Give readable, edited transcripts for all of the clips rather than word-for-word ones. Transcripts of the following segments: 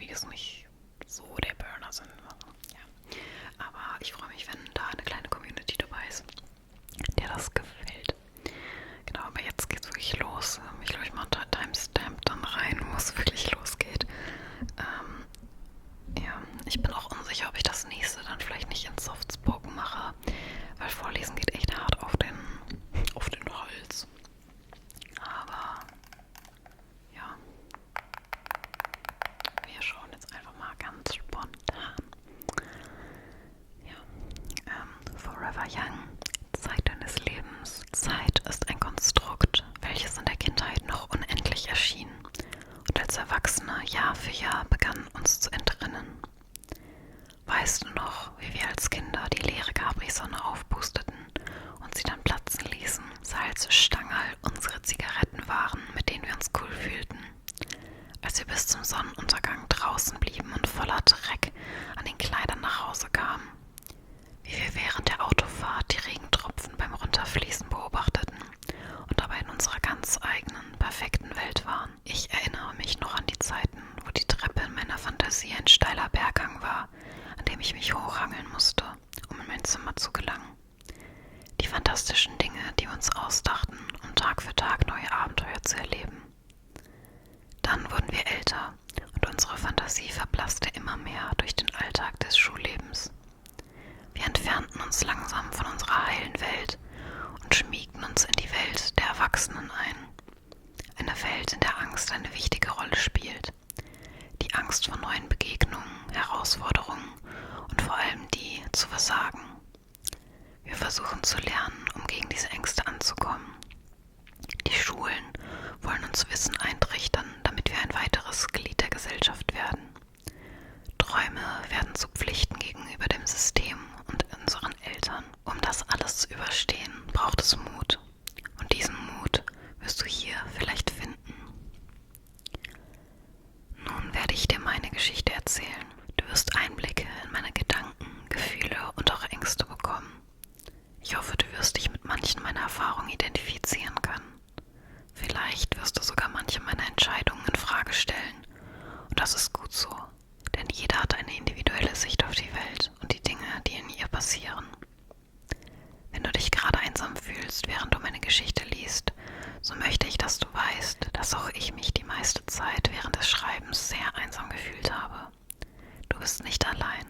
Videos nicht so der Burner sind. Ja. Aber ich freue mich, wenn da eine kleine Community dabei ist, der das gefällt. Genau, aber jetzt geht's wirklich los. Ich glaube, ich mache da Timestamp dann rein, wo es wirklich losgeht. Ja, ich bin auch unsicher, ob ich das nächste dann vielleicht nicht in Softspoken mache, weil Vorlesen geht echt hart auf den Hals. Aber ja, wir schauen jetzt einfach mal ganz spontan. Ja, Forever Young, Zeit deines Lebens. Zeit ist ein Konstrukt, welches in der Kindheit noch unendlich erschien und als Erwachsene Jahr für Jahr begann uns zu entrinnen. Weißt du noch, wie wir als Kinder die leere Capri-Sonne aufpusteten und sie dann platzen ließen, Salzstangerl unsere Zigaretten waren, mit denen wir uns cool fühlten? Als wir bis zum Sonnenuntergang draußen blieben und voller Dreck an den Kleidern nach Hause kamen. Wie wir während der Autofahrt die Regentropfen beim Runterfließen beobachteten und dabei in unserer ganz eigenen, perfekten Welt waren. Ich erinnere mich noch an die Zeiten, wo die Treppe in meiner Fantasie ein steiler Berghang war, an dem ich mich hochhangeln musste, um in mein Zimmer zu gelangen. Die fantastischen Dinge, die wir uns ausdachten, um Tag für Tag neue Abenteuer zu erleben. Dann wurden wir älter und unsere Fantasie verblasste immer mehr durch den Alltag des Schullebens. Wir entfernten uns langsam von unserer heilen Welt und schmiegten uns in die Welt der Erwachsenen ein. Eine Welt, in der Angst eine wichtige Rolle spielt. Die Angst vor neuen Begegnungen, Herausforderungen und vor allem die zu versagen. Wir versuchen zu lernen, um gegen diese Ängste anzukommen. Die Schulen wollen uns Wissen eintrichtern, damit wir ein weiteres Glied der Gesellschaft werden. Träume werden zu Pflichten gegenüber dem System und unseren Eltern. Um das alles zu überstehen, braucht es Mut. Und diesen Mut wirst du hier vielleicht finden. Nun werde ich dir meine Geschichte erzählen. Du wirst Einblicke in meine Gedanken, Gefühle und auch Ängste bekommen. Ich hoffe, du wirst dich mit manchen meiner Erfahrungen identifizieren können. Vielleicht wirst du sogar manche meiner Entscheidungen in Frage stellen. Und das ist gut so, denn jeder hat eine individuelle Sicht auf die Welt und die Dinge, die in ihr passieren. Wenn du dich gerade einsam fühlst, während du meine Geschichte liest, so möchte ich, dass du weißt, dass auch ich mich die meiste Zeit während des Schreibens sehr einsam gefühlt habe. Du bist nicht allein.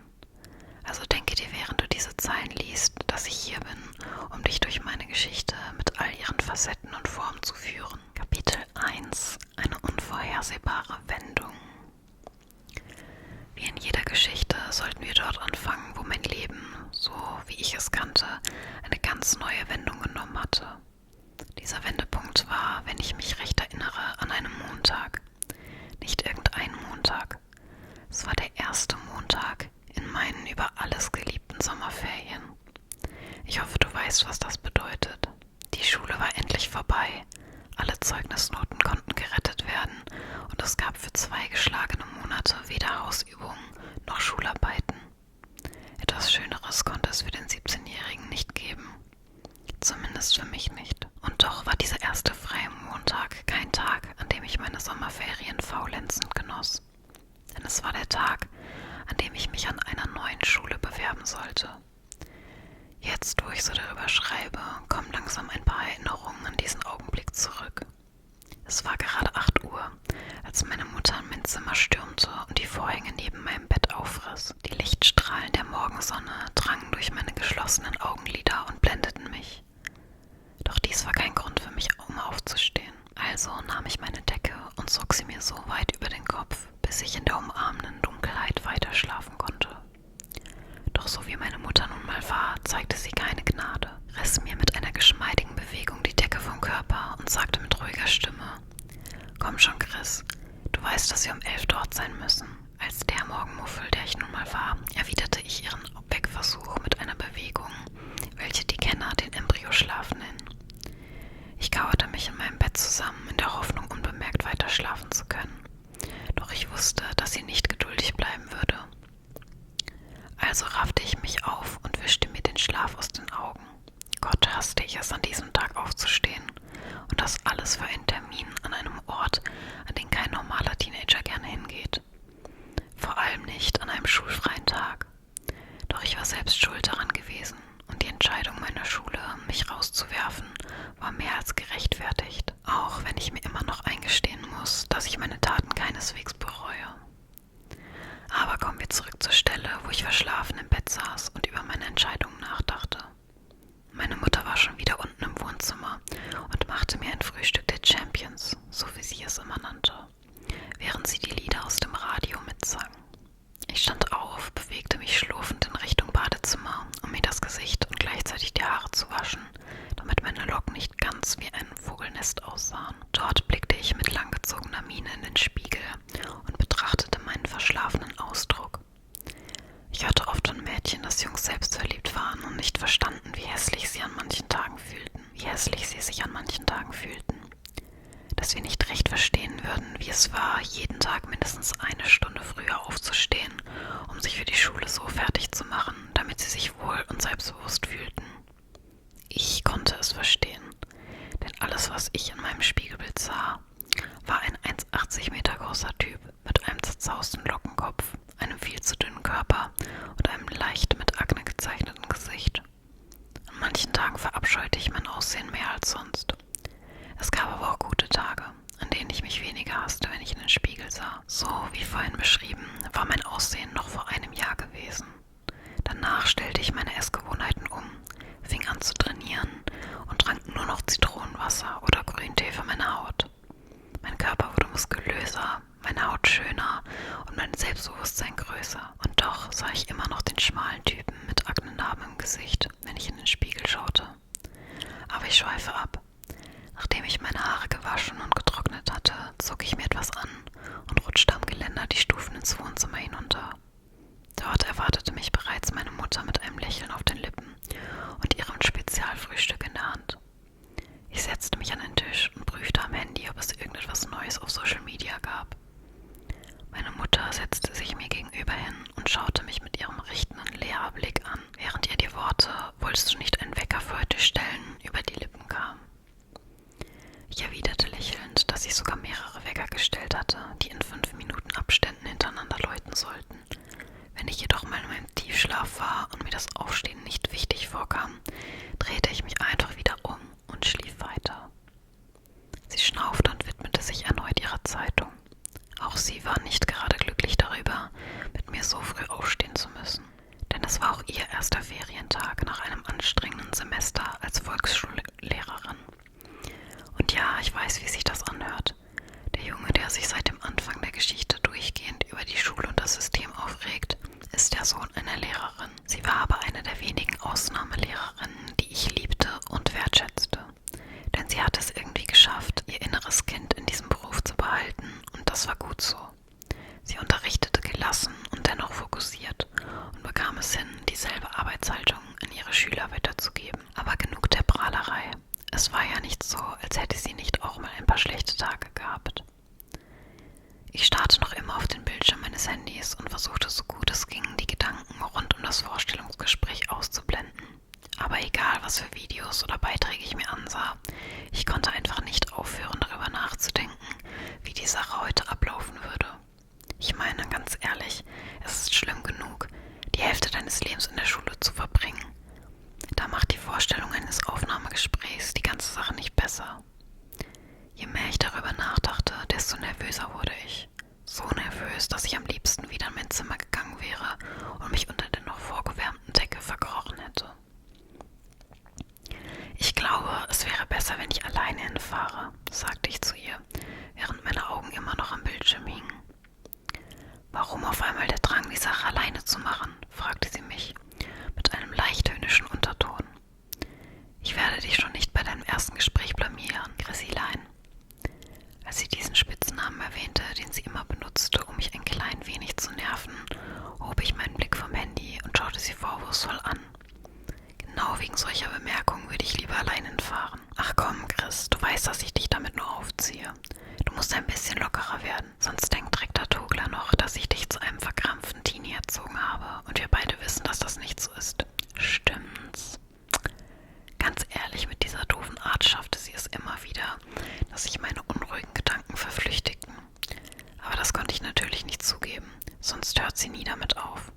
Also denke dir, während du diese Zeilen liest, dass ich hier bin, um dich durch meine Geschichte mit all ihren Facetten und Formen zu führen. Kapitel 1: Eine unvorhersehbare Wendung. Wie in jeder Geschichte sollten wir dort anfangen, wo mein Leben, so wie ich es kannte, eine ganz neue Wendung genommen hatte. Dieser Wendepunkt war, wenn ich mich recht erinnere, an einem Montag. Nicht irgendein Montag. Es war der erste Montag in meinen über alles geliebten Sommerferien. Ich hoffe, du weißt, was das bedeutet. Die Schule war endlich vorbei. Alle Zeugnisnoten konnten gerettet werden und es gab für 2 geschlagene Monate weder Hausübungen noch Schularbeiten. Etwas Schöneres konnte es für den 17-Jährigen nicht geben. Zumindest für mich nicht. Und doch war dieser erste freie Montag kein Tag, an dem ich meine Sommerferien faulenzend genoss. Denn es war der Tag, an dem ich mich an einer neuen Schule bewerben sollte. Jetzt, wo ich so darüber schreibe, kommen langsam ein paar Erinnerungen an diesen Augenblick zurück. Es war gerade 8 Uhr, als meine Mutter in mein Zimmer stürmte und die Vorhänge neben meinem Bett aufriss. Die Lichtstrahlen der Morgensonne drangen durch meine geschlossenen Augenlider und blendeten mich. Doch dies war kein Grund für mich, um aufzustehen. Also nahm ich meine Decke und zog sie mir so weit über den Kopf, bis ich in der umarmenden Dunkelheit weiter schlafen konnte. Doch so wie meine Mutter nun mal war, zeigte sie keine Gnade, riss mir mit einer geschmeidigen Bewegung die Decke vom Körper und sagte mit ruhiger Stimme: »Komm schon, Chris, du weißt, dass wir um 11 dort sein müssen.« Als der Morgenmuffel, der ich nun mal war, erwiderte ich ihren Weckversuch mit einer Bewegung, welche die Kenner den Embryoschlaf nennen. Ich kauerte mich in meinem Bett zusammen, in der Hoffnung, unbemerkt weiter schlafen zu können. Doch ich wusste, dass sie nicht geduldig bleiben würde. Also raffte ich mich auf und wischte mir den Schlaf aus den Augen. Gott, hasste ich es, an diesem Tag aufzustehen. Und das alles für einen Termin an einem Ort, an den kein normaler Teenager gerne hingeht. schulfreien Tag. Doch ich war selbst schuld daran gewesen und die Entscheidung meiner Schule, mich rauszuwerfen, war mehr als gerechtfertigt, auch wenn ich mir immer noch eingestehen muss, dass ich meine Taten keineswegs bereue. Aber kommen wir zurück zur Stelle, wo ich verschlafen im Bett saß und über meine Entscheidungen nachdachte. Meine Mutter war schon wieder unten im Wohnzimmer und machte mir ein Frühstück der Champions, so wie sie es immer nannte, während sie die Lieder aus dem Radio mitsang. Ich stand auf, bewegte mich schlurfend in Richtung Badezimmer, um mir das Gesicht und gleichzeitig die Haare zu waschen, damit meine Locken nicht ganz wie ein Vogelnest aussahen. Dort blickte ich mit langgezogener Miene in den Spiegel und betrachtete meinen verschlafenen Ausdruck. Ich hörte oft von Mädchen, dass Jungs selbstverliebt waren und nicht verstanden, wie hässlich sie sich an manchen Tagen fühlten. Dass wir nicht recht verstehen würden, wie es war, jeden Tag mindestens eine Stunde früher aufzustehen, um sich für die Schule so fertig zu machen, damit sie sich wohl und selbstbewusst fühlten. Ich konnte es verstehen, denn alles, was ich in meinem Spiegelbild sah, war ein 1,80 Meter großer Typ mit einem zerzausten Lockenkopf, einem viel zu dünnen Körper und einem leicht mit Akne gezeichneten Gesicht. An manchen Tagen verabscheute ich mein Aussehen mehr als sonst. Es gab aber auch gute Tage, an denen ich mich weniger hasste, wenn ich in den Spiegel sah. So wie vorhin beschrieben, war mein Aussehen noch vor einem Jahr gewesen. Danach stellte ich meine Essgewohnheiten um, fing an zu trainieren und trank nur noch Zitronenwasser oder Grüntee für meine Haut. Mein Körper wurde muskulöser, meine Haut schöner und mein Selbstbewusstsein größer. Und doch sah ich immer noch den schmalen Typen mit Aknenarben im Gesicht, wenn ich in den Spiegel schaute. Aber ich schweife ab. Nachdem ich meine Haare gewaschen und getrocknet hatte, zog ich mir etwas an und rutschte am Geländer die Stufen ins Wohnzimmer hinunter. Dort erwartete mich bereits meine Mutter mit einem Lächeln auf den Lippen und ihrem Spezialfrühstück in der Hand. Ich setzte mich an den Tisch und prüfte am Handy, ob es irgendetwas Neues auf Social Media gab. Meine Mutter setzte sich mir gegenüber hin und schaute mich mit ihrem richtenden Lehrerblick an, während ihr die Worte „Wolltest du nicht einen Wecker für heute stellen?" über die Lippen kamen. Ich erwiderte lächelnd, dass ich sogar mehrere Wecker gestellt hatte, die in 5 Minuten Abständen hintereinander läuten sollten. Wenn ich jedoch mal in meinem Tiefschlaf war und mir das Aufstehen nicht wichtig vorkam, drehte ich mich einfach wieder um und schlief weiter. Sie schnaufte und widmete sich erneut ihrer Zeitung. Auch sie war nicht gerade glücklich darüber, mit mir so früh aufstehen zu müssen. Denn es war auch ihr erster Ferientag nach einem anstrengenden Semester als Volksschullehrerin. Und ja, ich weiß, wie sich das anhört. Der Junge, der sich seit dem Anfang der Geschichte durchgehend über die Schule und das System aufregt, ist der Sohn einer Lehrerin. Sie war aber eine der wenigen Ausnahmelehrerinnen, die ich liebte und wertschätzte. Denn sie hat es irgendwie geschafft, ihr inneres Kind in diesem Beruf zu behalten und das war gut so. Sie unterrichtete gelassen und dennoch fokussiert und bekam es hin, dieselbe Arbeitshaltung an ihre Schüler weiterzugeben. Aber genug der Prahlerei. Es war ja nicht so, als hätte sie nicht auch mal ein paar schlechte Tage gehabt. Ich starrte noch immer auf den Bildschirm meines Handys und versuchte so gut es ging, die Gedanken rund um das Vorstellungsgespräch auszublenden. Aber egal, was für Videos oder Beiträge ich mir ansah, ich konnte einfach nicht aufhören, darüber nachzudenken, wie die Sache heute ablaufen würde. Ich meine, ganz ehrlich, es ist schlimm genug, die Hälfte deines Lebens in der Schule zu verbringen. Da macht die Vorstellung eines Aufnahmegesprächs die ganze Sache nicht besser. Je mehr ich darüber nachdachte, desto nervöser wurde ich. So nervös, dass ich am liebsten wieder in mein Zimmer gegangen wäre und mich unter der noch vorgewärmten Decke verkrochen hätte. Ich glaube, es wäre besser, wenn ich alleine hinfahre, sagte ich zu ihr, während meine Augen immer noch am Bildschirm hingen. Warum auf einmal der Drang, die Sache alleine zu machen? Fragte sie mich mit einem leicht höhnischen Unterton. Ich werde dich schon nicht bei deinem ersten Gespräch blamieren, Chrissilein. Als sie diesen Spitznamen erwähnte, den sie immer benutzte, um mich ein klein wenig zu nerven, hob ich meinen Blick vom Handy und schaute sie vorwurfsvoll an. Genau wegen solcher Bemerkungen würde ich lieber allein hinfahren. Ach komm, Chris, du weißt, dass ich dich damit nur aufziehe. Du musst ein bisschen lockerer werden, sonst denkt Rektor Togler noch, dass ich dich zu einem verkrampften Teenie erzogen habe und wir beide wissen, dass das nicht so ist. Stimmt's? Ganz ehrlich, mit dieser doofen Art schaffte sie es immer wieder, dass sich meine unruhigen Gedanken verflüchtigten. Aber das konnte ich natürlich nicht zugeben, sonst jetzt hört sie nie damit auf.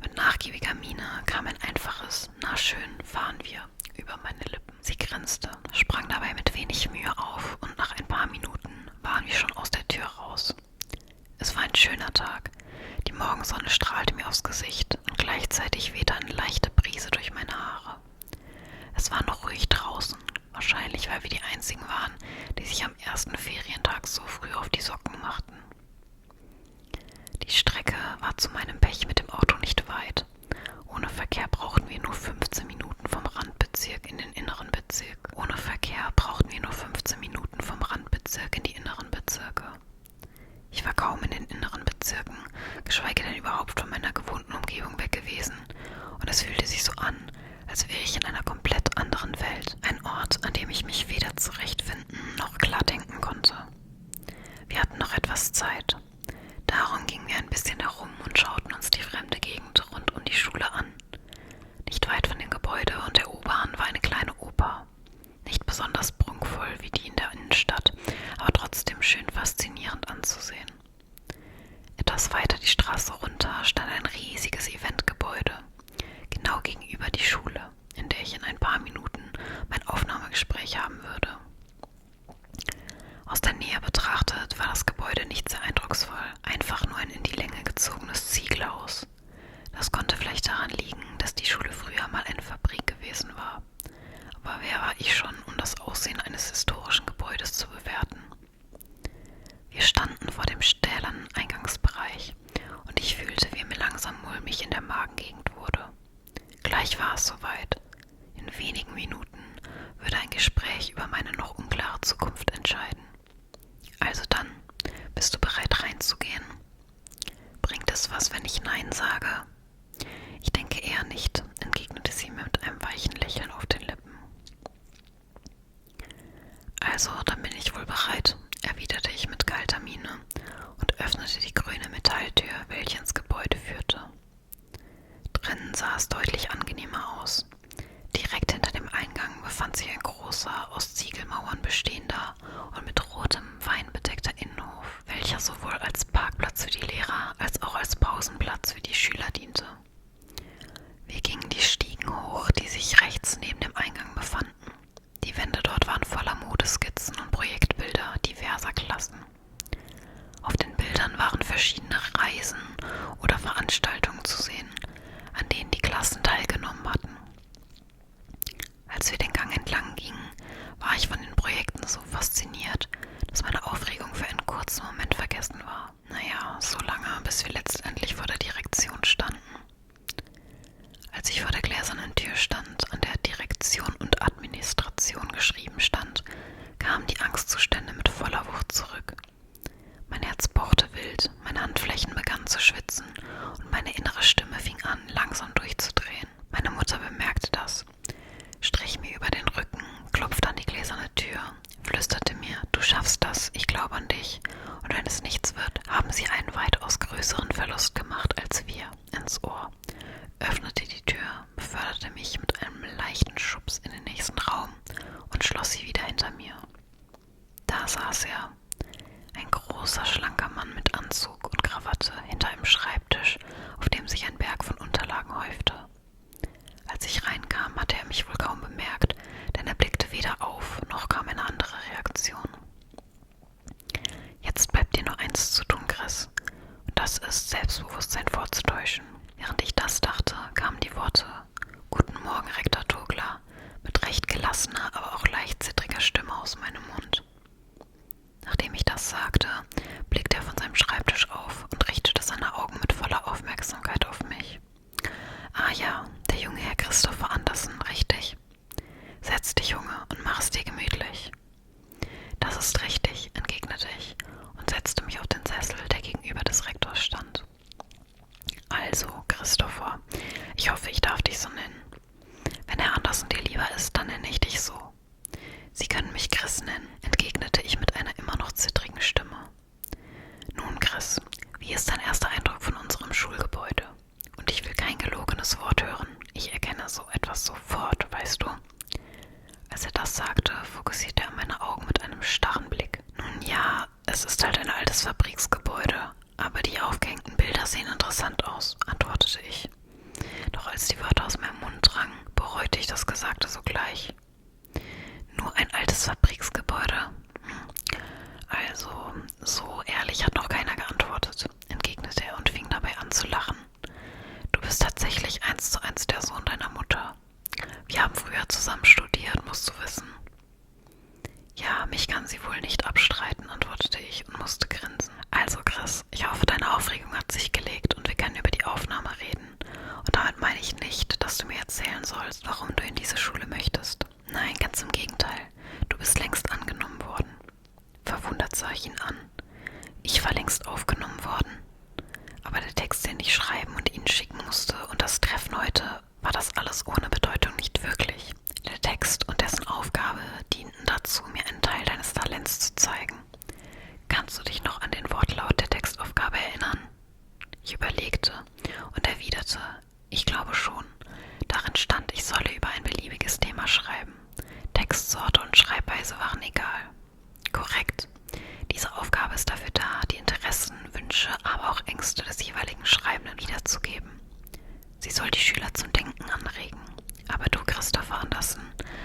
Mit nachgiebiger Miene kam ein einfaches „Na schön, fahren wir" über meine Lippen. Sie grinste, sprang dabei mit wenig Mühe auf und nach ein paar Minuten waren wir schon aus der Tür raus. Es war ein schöner Tag. Die Morgensonne strahlte mir aufs Gesicht und gleichzeitig wehte eine leichte Brise durch meine Haare. Es war noch ruhig draußen, wahrscheinlich weil wir die einzigen waren, die sich am ersten Ferientag so früh auf die Socken machten. Die Strecke war zu meinem Pech mit dem Auto nicht weit. Ohne Verkehr brauchten wir nur 15 Minuten vom Randbezirk in den inneren Bezirk. Ohne Verkehr brauchten wir nur 15 Minuten vom Randbezirk in die inneren Bezirke. Ich war kaum in den inneren Bezirken, geschweige denn überhaupt von meiner gewohnten Umgebung weg gewesen, und es fühlte sich so an, als wäre ich in einer komplett anderen Welt, ein Ort, an dem ich mich weder zurechtfinden noch klar denken konnte. Wir hatten noch etwas Zeit. Darum gingen wir ein bisschen herum und schauten uns die fremde Gegend rund um die Schule an. Nicht weit von dem Gebäude und der U-Bahn war eine kleine Oper. Nicht besonders prunkvoll wie die in der Innenstadt, aber trotzdem schön faszinierend anzusehen. Etwas weiter die Straße runter stand ein riesiges Eventgebäude, genau gegenüber die Schule, in der ich in ein paar Minuten mein Aufnahmegespräch haben würde. Aus der Nähe betrachtet war das Gebäude nicht sehr eindrucksvoll, einfach nur ein in die Länge gezogenes Ziegelhaus. Das konnte vielleicht daran liegen, dass die Schule früher mal eine Fabrik gewesen war. Aber wer war ich schon, um das Aussehen eines historischen Gebäudes zu bewerten? Wir standen vor dem stählernen Eingangsbereich und ich fühlte, wie mir langsam mulmig in der Magengegend wurde. Gleich war es soweit. In wenigen Minuten würde ein Gespräch über meine noch unklare Zukunft entscheiden. Also dann, bist du bereit reinzugehen? Bringt es was, wenn ich Nein sage? Ich denke eher nicht, entgegnete sie mir mit einem weichen Lächeln auf den Lippen. Also, dann bin ich wohl bereit, erwiderte ich mit kalter Miene und öffnete die grüne Metalltür, welche ins Gebäude führte. Drinnen sah es deutlich angenehmer aus. Direkt hinter dem Eingang befand sich ein großer, aus Ziegelmauern bestehender und mit rotem Wein bedeckter Innenhof, welcher sowohl als Parkplatz für die Lehrer als auch als Pausenplatz für die Schüler diente. Wir gingen die Stiegen hoch, die sich rechts neben dem Eingang befanden. Die Wände dort waren voller Modeskizzen und Projektbilder diverser Klassen. Auf den Bildern waren verschiedene Reisen oder Veranstaltungen zu sehen, an denen die Klassen teilgenommen hatten. Als wir den Gang entlang gingen, war ich von den Projekten so fasziniert, dass meine Aufregung für einen kurzen Moment vergessen war. Naja, so lange, bis wir letztendlich vor der Direktion standen. Als ich vor der gläsernen Tür stand, an der Direktion und Administration geschrieben stand, kamen die Angstzustände mit voller Wucht zurück. Mein Herz pochte wild, meine Handflächen begannen zu schwitzen und meine innere Stimme fing an, langsam durchzudrehen. Meine Mutter bemerkte das, strich mir über den Rücken, klopfte an die gläserne Tür, flüsterte mir, du schaffst das, ich glaube an dich, und wenn es nichts wird, haben sie einen weitaus größeren Verlust gemacht als wir, ins Ohr, öffnete die Tür, beförderte mich mit einem leichten Schubs in den nächsten Raum und schloss sie wieder hinter mir. Da saß er, ein großer, schlanker Mann mit Anzug und Krawatte hinter einem Schreibtisch, auf dem sich ein Berg von Unterlagen häufte. Als ich reinkam, hatte er mich wohl kaum bemerkt, denn er blickte weder auf, noch kam eine andere Reaktion. Jetzt bleibt dir nur eins zu tun, Chris, und das ist, Selbstbewusstsein vorzutäuschen. Während ich das dachte, kamen die Worte, »Guten Morgen, Rektor Togler«, mit recht gelassener, aber auch leicht zittriger Stimme aus meinem Mund. Nachdem ich das sagte, blickte er von seinem Schreibtisch auf und richtete seine Augen mit voller Aufmerksamkeit auf mich. »Ah ja, der junge Herr Christopher Andersen, richtig. Setz dich, Junge, und mach es dir gemütlich.« »Das ist richtig«, entgegnete ich und setzte mich auf den Sessel, der gegenüber des Rektors stand. »Also, Christopher, ich hoffe, ich darf dich so nennen. Wenn Herr Andersen dir lieber ist, dann nenne ich dich so.« »Sie können mich Chris nennen«, entgegnete ich mit einer immer noch zittrigen Stimme. »Nun, Chris, wie ist dein erster Eindruck von unserem Schulgebäude? Und ich will kein gelogenes Wort hören. Ich erkenne so etwas sofort, weißt du?« Als er das sagte, fokussierte er meine Augen mit einem starren Blick. »Nun ja, es ist halt ein altes Fabriksgebäude, aber die aufgehängten Bilder sehen überlegte und erwiderte, ich glaube schon. Darin stand, ich solle über ein beliebiges Thema schreiben. Textsorte und Schreibweise waren egal. Korrekt. Diese Aufgabe ist dafür da, die Interessen, Wünsche, aber auch Ängste des jeweiligen Schreibenden wiederzugeben. Sie soll die Schüler zum Denken anregen. Aber du, Christopher Andersen,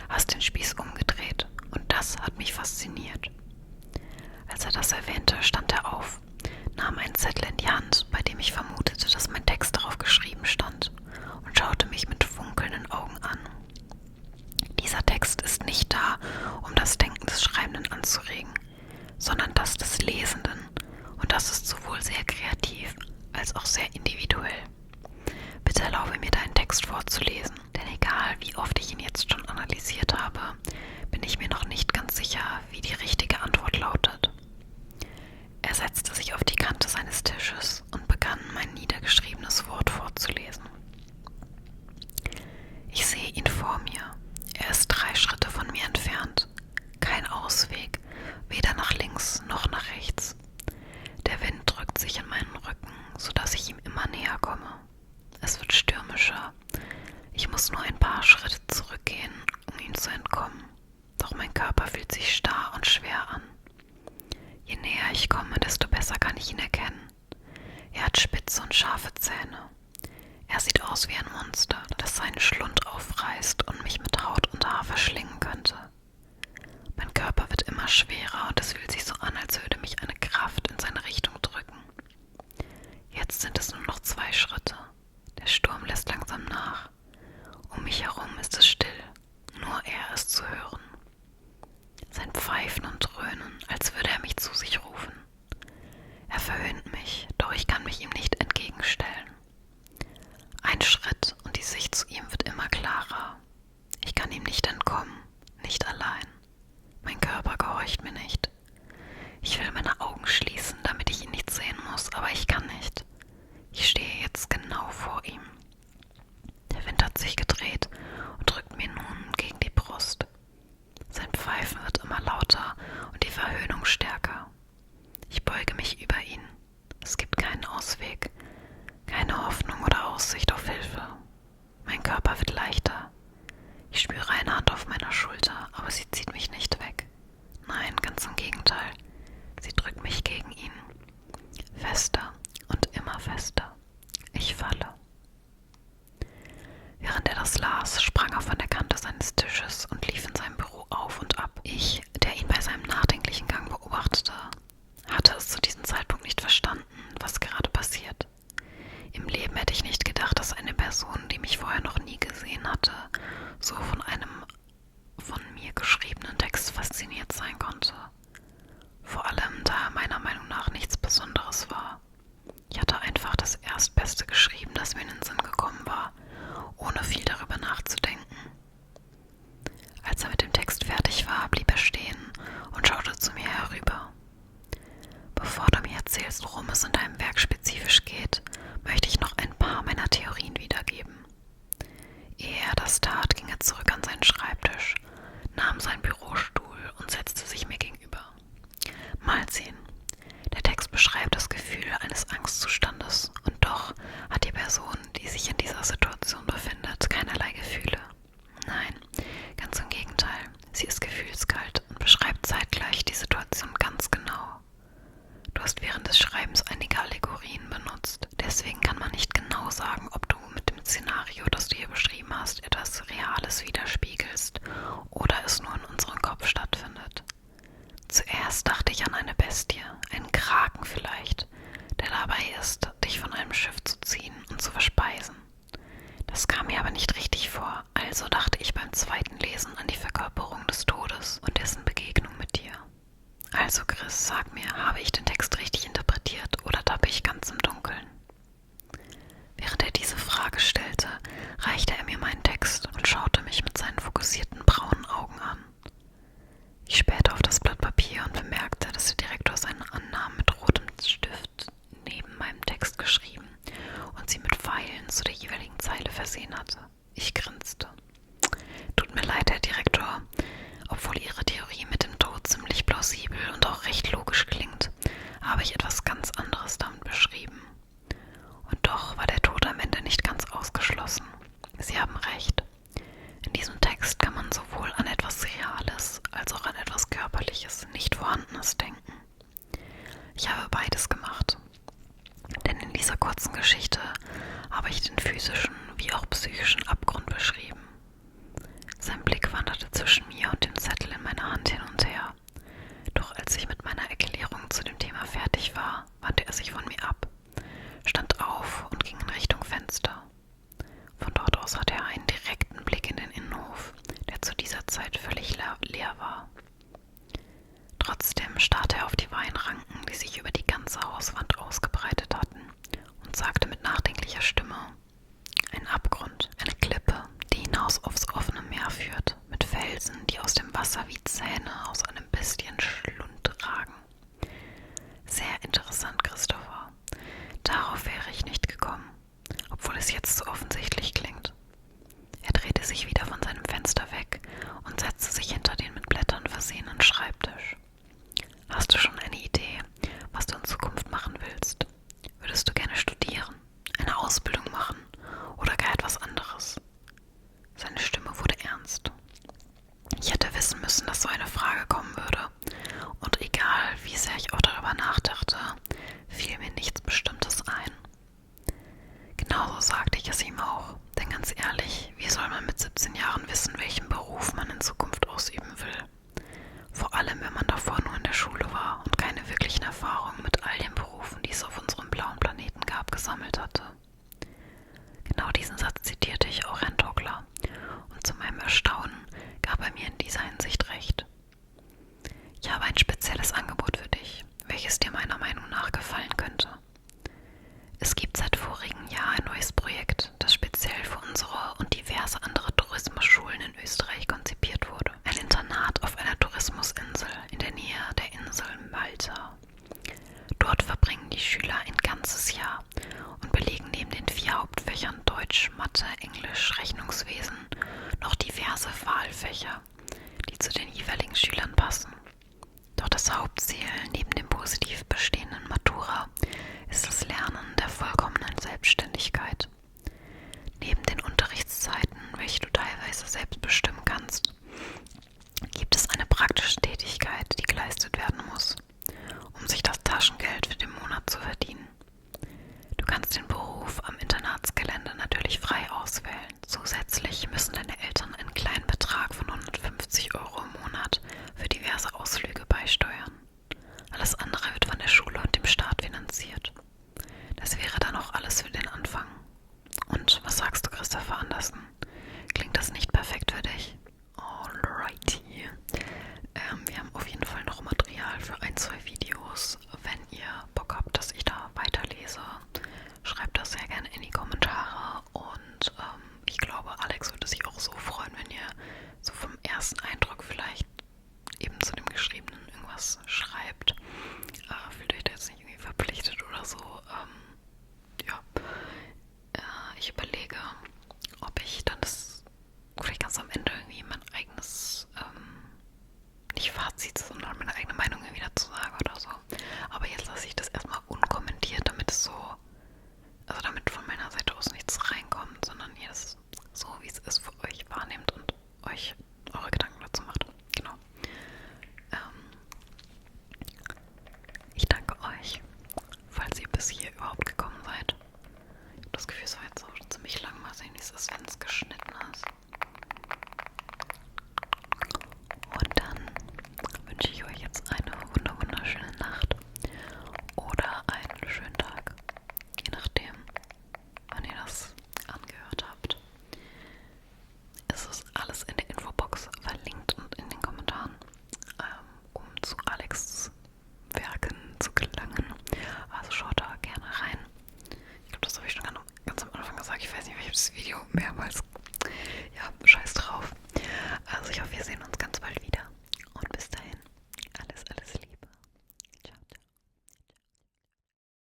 hast den Spieß umgedreht und das hat mich fasziniert. Als er das erwähnte, stand er auf, nahm einen Zettel in die Hand, bei dem ich vermutete, dass mein Text darauf geschrieben stand, und schaute mich mit funkelnden Augen an. Dieser Text ist nicht da, um das Denken des Schreibenden anzuregen, sondern das des Lesenden, und das ist sowohl sehr kreativ als auch sehr individuell. Bitte erlaube mir, deinen Text vorzulesen, denn egal wie oft ich ihn jetzt schon analysiert habe, bin ich mir noch nicht ganz sicher, wie die richtige Antwort lautet. Er setzte sich auf die Kante seines Tisches und begann, mein niedergeschriebenes Wort vorzulesen. Ich sehe ihn vor mir. Er ist 3 Schritte von mir entfernt. Kein Ausweg, weder nach links noch nach rechts. Der Wind drückt sich in meinen Rücken, sodass ich ihm immer näher komme. Es wird stürmischer. Ich muss nur ein paar Schritte zurückgehen, um ihm zu entkommen. Doch mein Körper fühlt sich starr und schwer an. Je näher ich komme, desto besser kann ich ihn erkennen. Er hat spitze und scharfe Zähne. Er sieht aus wie ein Monster, das seinen Schlund aufreißt und mich mit Haut und Haar verschlingen könnte. Mein Körper wird immer schwerer und es fühlt sich so an, als würde mich eine Kraft in seine Richtung drücken. Jetzt sind es nur noch 2 Schritte. Der Sturm lässt langsam nach. Um mich herum ist es still, nur er ist zu hören. Sein Pfeifen und Dröhnen, als würde er mich zu sich rufen. Er verhöhnt mich, doch ich kann mich ihm nicht entgegenstellen. Ein Schritt und die Sicht zu ihm wird immer klarer. Ich kann ihm nicht entkommen, nicht allein. Mein Körper gehorcht mir nicht. Ich will meine Augen schließen, damit ich ihn nicht sehen muss, aber ich kann nicht. Ich stehe jetzt genau vor ihm. Der Wind hat sich gedreht und drückt mir nun gegen die Brust. Sein Pfeifen wird immer lauter und die Verhöhnung stärker. Ich beuge mich über ihn. Es gibt keinen Ausweg, keine Hoffnung oder Aussicht auf Hilfe. Mein Körper wird leichter. Ich spüre eine Hand auf meiner Schulter, aber sie zieht mich nicht weg. Nein, ganz im Gegenteil. Sie drückt mich gegen ihn. Fester und immer fester. Ich falle. Während er das las, sprang er von der Kante seines Tisches und lief in seinem Büro auf und ab. Ich, der ihn bei seinem nachdenklichen Gang beobachtete, hatte es zu diesem Zeitpunkt nicht verstanden, was gerade passiert. Im Leben hätte ich nicht gedacht, dass eine Person, die mich vorher noch nie gesehen hatte, so von einem von mir geschriebenen Text fasziniert sein konnte. Vor allem, da er meiner Meinung nach nichts Besonderes war. Ich hatte einfach das Erstbeste geschrieben, das mir in den Sinn gekommen war, ohne viel darüber nachzudenken. Als er mit dem Text fertig war, blieb er stehen und schaute zu mir herüber. Bevor du mir erzählst, worum es in deinem Werk spezifisch geht, möchte ich noch ein paar meiner Theorien wiedergeben. Ehe er das tat, ging er zurück an seinen Schreibtisch, nahm seinen Bürostuhl und setzte sich mir gegenüber. Mal sehen. Der Text beschreibt das Gefühl eines Angstzustandes und doch hat die Person, die sich in dieser Situation befindet, keinerlei Gefühle. Nein, ganz im Gegenteil. Sie ist gefühlskalt und beschreibt zeitgleich die Situation ganz genau. Du hast während des Schreibens einige Allegorien benutzt. Deswegen kann man nicht genau sagen, ob du mit dem Szenario, das du hier beschrieben hast, etwas Reales widerspiegelst oder es nur in unserem Kopf stattfindet. Zuerst dachte ich an eine Bestie, einen Kraken vielleicht, der dabei ist, dich von einem Schiff zu ziehen und zu verspeisen. Das kam mir aber nicht richtig vor, also dachte ich beim zweiten Lesen an die Verkörperung des Todes und dessen Begegnung mit dir. Also Chris, sag mir, habe ich den Text richtig interpretiert oder tappe ich ganz im Dunkeln? Während er diese Frage stellte, reichte er mir meinen Text und schaute mich mit seinen fokussierten braunen Augen an. Ich spähte auf das Blatt Papier und bemerkte, dass der Direktor seine Annahmen mit rotem Stift neben meinem Text geschrieben und sie mit Pfeilen zu der jeweiligen Zeile versehen hatte. Ich grinste. Tut mir leid, Herr Direktor. Obwohl Ihre Theorie mit dem Tod ziemlich plausibel und auch recht logisch klingt, habe ich etwas ganz anderes damit beschrieben. habe ich den physischen wie auch psychischen Abgrund beschrieben. Sein Blick wanderte zwischen mir und dem Zettel in meiner Hand hin und her. Doch als ich mit meiner Erklärung zu dem Thema fertig war, wandte er sich von mir ab, stand auf und ging in Richtung Fenster. Von dort aus hatte er einen direkten Blick in den Innenhof, der zu dieser Zeit völlig leer war. Trotzdem starrte er auf die Weinranken, die sich über die ganze Hauswand ausgebreitet hatten, und sagte mit nachdenklicher Stimme: Ein Abgrund, eine Klippe, die hinaus aufs offene Meer führt, mit Felsen, die aus dem Wasser wie Zähne aus einem Bestienschlund ragen. Sehr interessant, Christopher. Darauf wäre ich nicht gekommen, obwohl es jetzt so offensichtlich klingt. Er drehte sich wieder von seinem Fenster weg und setzte sich hinter den mit Blättern versehenen Schreibtisch. Hast du schon eine Idee, was du in Zukunft machen willst? Würdest du gerne studieren, eine Ausbildung machen oder gar etwas anderes? Seine Stimme wurde ernst. Ich hätte wissen müssen, dass so eine Frage kommen würde. Und egal, wie sehr ich auch darüber nachdachte, fiel mir nichts Bestimmtes ein. Genauso sagte ich es ihm auch, denn ganz ehrlich, wie soll man mit 17 Jahren wissen, welchen Beruf man in Zukunft ausüben will? Vor allem, wenn man davor nur in der Schule war und keine wirklichen Erfahrungen mit all den Berufen, die es auf unserem blauen Planeten gab, gesammelt hatte. Genau diesen Satz zitierte ich auch Herrn Tokler, und zu meinem Erstaunen gab er mir in dieser Hinsicht recht. Ich habe ein spezielles Angebot für dich, welches dir meiner Meinung nach gefallen könnte. Es gibt seit vorigem Jahr ein neues Projekt, das speziell für unsere und diverse andere Tourismusschulen in Österreich konzipiert wurde. Ein Internat auf einer Tourismusinsel in der Nähe der Insel Malta. Dort verbringen die Schüler ein ganzes Jahr und belegen neben den 4 Hauptfächern Deutsch, Mathe, Englisch, Rechnungswesen noch diverse Wahlfächer, die zu den jeweiligen Schülern passen. Doch das Hauptziel neben dem positiv bestehenden Matura ist das Lernen der vollkommenen Selbstständigkeit. Neben den Unterrichtszeiten, welche du teilweise selbst bestimmen kannst, gibt es eine praktische Tätigkeit, die geleistet werden muss, um sich das Taschengeld für den Monat zu verdienen. Du kannst den Beruf am Internatsgelände natürlich frei auswählen. Zusätzlich müssen deine Eltern einen kleinen Betrag von 150 € im Monat für diverse Ausflüge beisteuern. Alles andere wird von der Schule und dem Staat finanziert. Das wäre dann auch alles für den Anfang. Und was sagst du, Christopher Andersen? Klingt das nicht perfekt für dich? Alrighty. Wir haben auf jeden Fall noch Material für 1, 2 Videos. Wenn ihr Bock habt, dass ich da weiterlese, schreibt das sehr gerne in die Kommentare. Und ich glaube, Alex würde sich auch so freuen, wenn ihr so vom ersten Eindruck vielleicht eben zu dem Geschriebenen irgendwas schreibt. Fühlt euch da jetzt nicht irgendwie verpflichtet oder so. Ja, ich überlege